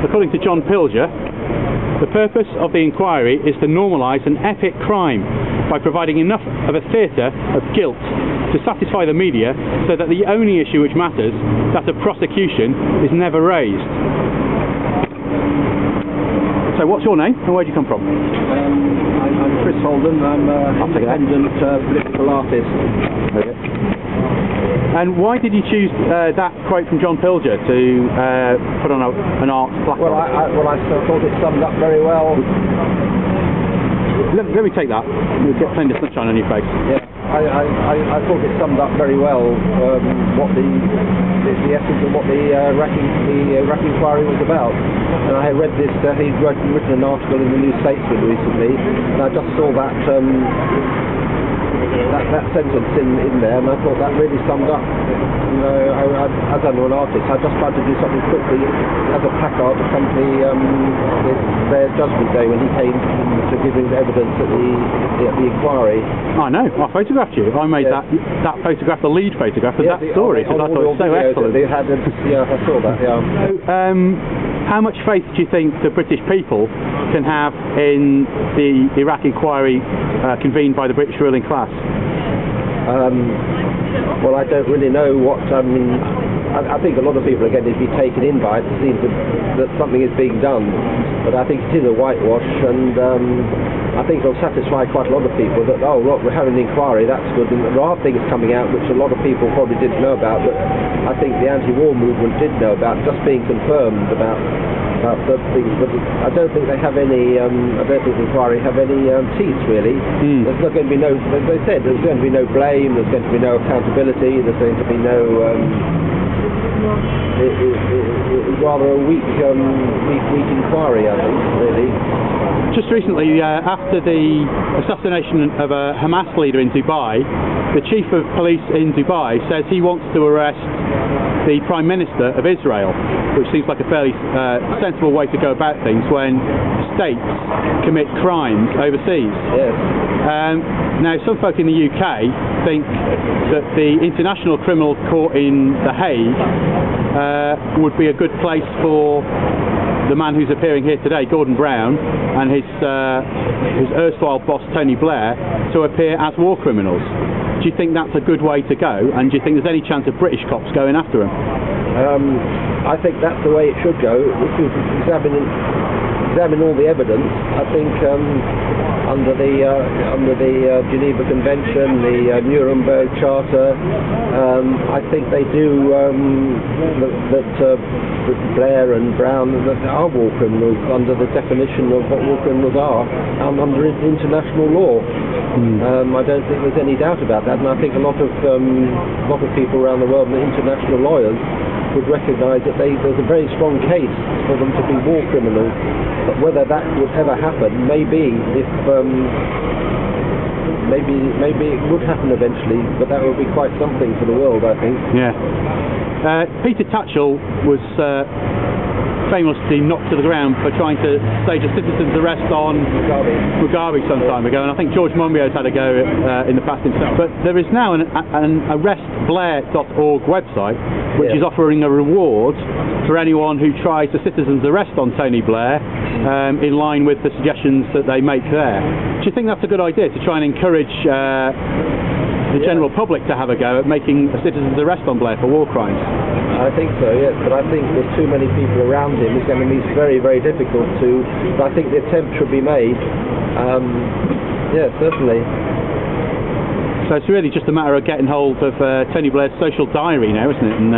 According to John Pilger, the purpose of the inquiry is to normalise an epic crime by providing enough of a theatre of guilt to satisfy the media so that the only issue which matters, that of prosecution, is never raised. So what's your name and where do you come from? I'm Chris Holden. I'm an independent political artist. Okay. And why did you choose that quote from John Pilger to put on an art placard? Well, I thought it summed up very well. Let me take that. You'll get plenty of sunshine on your face. Yeah, I thought it summed up very well what the essence of what the Iraqi inquiry was about. And I read this. He'd written an article in the New Statesman recently, and I just saw that. That sentence in there, and I thought that really summed up. You know, as I'm an artist, I just tried to do something quickly as a placard to accompany their Judgement Day when he came to give his evidence at the inquiry. I know. I photographed you. I made that photograph the lead photograph of that story because I thought it was so excellent. Yeah, I saw that. Yeah. So, how much faith do you think the British people can have in the Iraq inquiry convened by the British ruling class? Well, I don't really know what. I think a lot of people are going to be taken in by it. It seems that something is being done, but I think it is a whitewash, and I think it'll satisfy quite a lot of people that, oh, look, we're having an inquiry, that's good, and there are things coming out which a lot of people probably didn't know about, but I think the anti-war movement did know about, just being confirmed about certain things, but I don't think they have any, I don't think the inquiry have any teeth, really. There's not going to be no, as they said, there's going to be no blame, there's going to be no accountability, there's going to be no, it's rather a weak inquiry, I think, really. Just recently, after the assassination of a Hamas leader in Dubai, the chief of police in Dubai says he wants to arrest the Prime Minister of Israel, which seems like a fairly sensible way to go about things when states commit crimes overseas. Yes. Now, some folk in the UK think that the International Criminal Court in The Hague would be a good place for the man who's appearing here today, Gordon Brown, and his erstwhile boss, Tony Blair, to appear as war criminals. Do you think that's a good way to go, and do you think there's any chance of British cops going after them? I think that's the way it should go. If you examine all the evidence, I think under the Geneva Convention, the Nuremberg Charter, I think they do that Blair and Brown are war criminals under the definition of what war criminals are under international law. I don't think there's any doubt about that, and I think a lot of people around the world, and international lawyers, would recognise that there's a very strong case for them to be war criminals. But whether that would ever happen, maybe if maybe it would happen eventually, but that would be quite something for the world, I think. Yeah. Peter Tatchell was famously knocked to the ground for trying to stage a citizen's arrest on Mugabe some time ago, and I think George Monbiot's had a go in the past himself. But there is now an arrestblair.org website which is offering a reward for anyone who tries a citizen's arrest on Tony Blair in line with the suggestions that they make there. Do you think that's a good idea, to try and encourage the general public to have a go at making a citizen's arrest on Blair for war crimes? I think so, yes, but I think there's too many people around him. It's going to be very, very difficult to. But I think the attempt should be made. Yeah, certainly. So it's really just a matter of getting hold of Tony Blair's social diary now, isn't it, and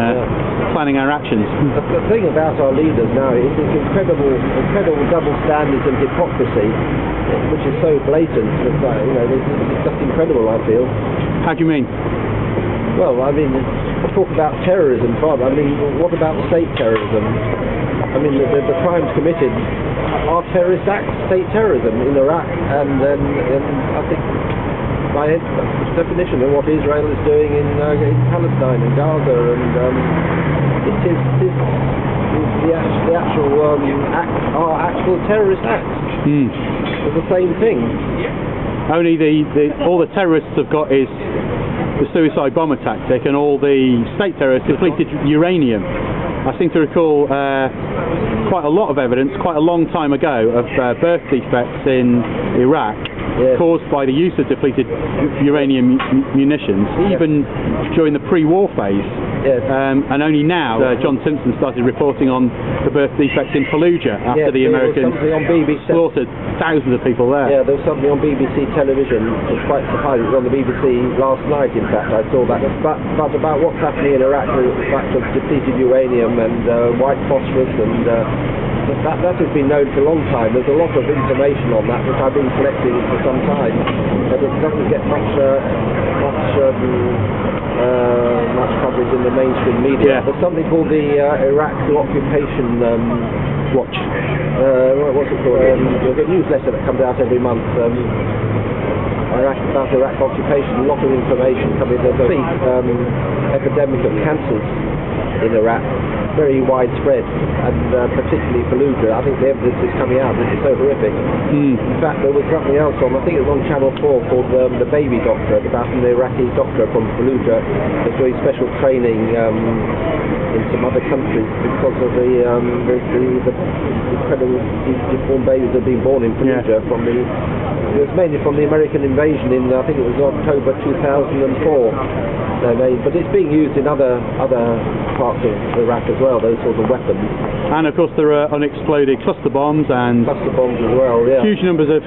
planning our actions. The thing about our leaders now is this incredible double standards and hypocrisy, which is so blatant. That, you know, it's just incredible, I feel. How do you mean? Well, I mean, talk about terrorism, Bob. I mean, what about state terrorism? I mean, the crimes committed are terrorist acts, state terrorism in Iraq, and I think by definition of what Israel is doing in Palestine and Gaza, and it is the actual are actual terrorist acts. It's the same thing. Only all the terrorists have got is the suicide bomber tactic, and all the state terrorists depleted uranium. I seem to recall quite a lot of evidence, quite a long time ago, of birth defects in Iraq. Yes. Caused by the use of depleted uranium munitions, even during the pre-war phase. Yes. And only now John Simpson started reporting on the birth defects in Fallujah after the Americans slaughtered thousands of people there. Yeah, there was something on BBC television. It was quite surprising. It was on the BBC last night, in fact, I saw that. But about what's happening in Iraq with the fact of depleted uranium and white phosphorus and that has been known for a long time. There's a lot of information on that which I've been collecting for some time, but it doesn't get much coverage in the mainstream media. Yeah. There's something called the Iraq Occupation Watch. What's it called? There's a newsletter that comes out every month. About Iraq occupation. A lot of information coming. There's a big epidemic of cancers in Iraq, very widespread, and particularly Fallujah. I think the evidence is coming out. This is so horrific. In fact, there was something else on, I think it was on Channel 4, called The Baby Doctor, about an Iraqi doctor from Fallujah who's doing special training in some other countries because of the incredible deformed babies that have been born in Fallujah from the. It was mainly from the American invasion in, I think it was October 2004. But it's being used in other parts of Iraq as well, those sorts of weapons. And of course there are unexploded cluster bombs and cluster bombs as well, yeah. Huge numbers of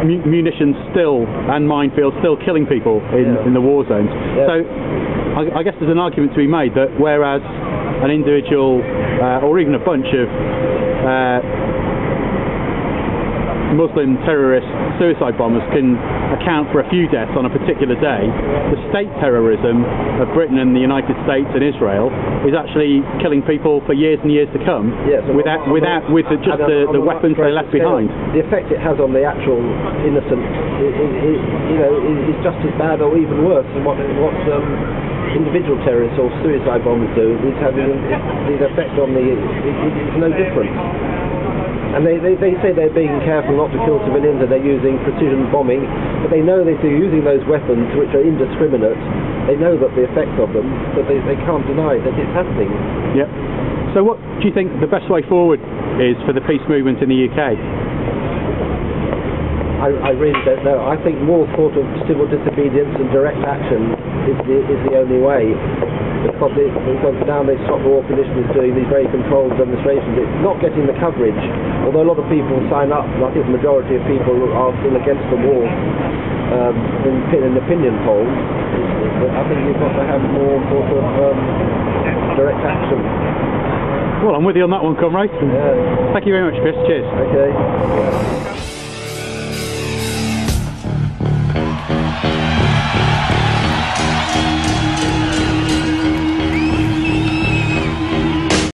munitions still, and minefields still killing people in the war zones. Yeah. So I guess there's an argument to be made that whereas an individual or even a bunch of Muslim terrorist suicide bombers can account for a few deaths on a particular day, the state terrorism of Britain and the United States and Israel is actually killing people for years and years to come, with just the weapons they left behind. The effect it has on the actual innocent is just as bad or even worse than what individual terrorists or suicide bombers do. It's having the effect on it's no different. And they say they're being careful not to kill civilians and they're using precision bombing, but they know that they're using those weapons which are indiscriminate. They know that the effect of them, but they can't deny that it's happening. Yeah. So what do you think the best way forward is for the peace movement in the UK? I really don't know. I think more sort of civil disobedience and direct action is the only way. Because now they've stopped war commissioners doing these very controlled demonstrations. It's not getting the coverage, although a lot of people sign up, and I think the majority of people are still against the war in opinion polls. I think you've got to have more sort of direct action. Well, I'm with you on that one, comrade. Yeah. Thank you very much, Chris. Cheers. Okay.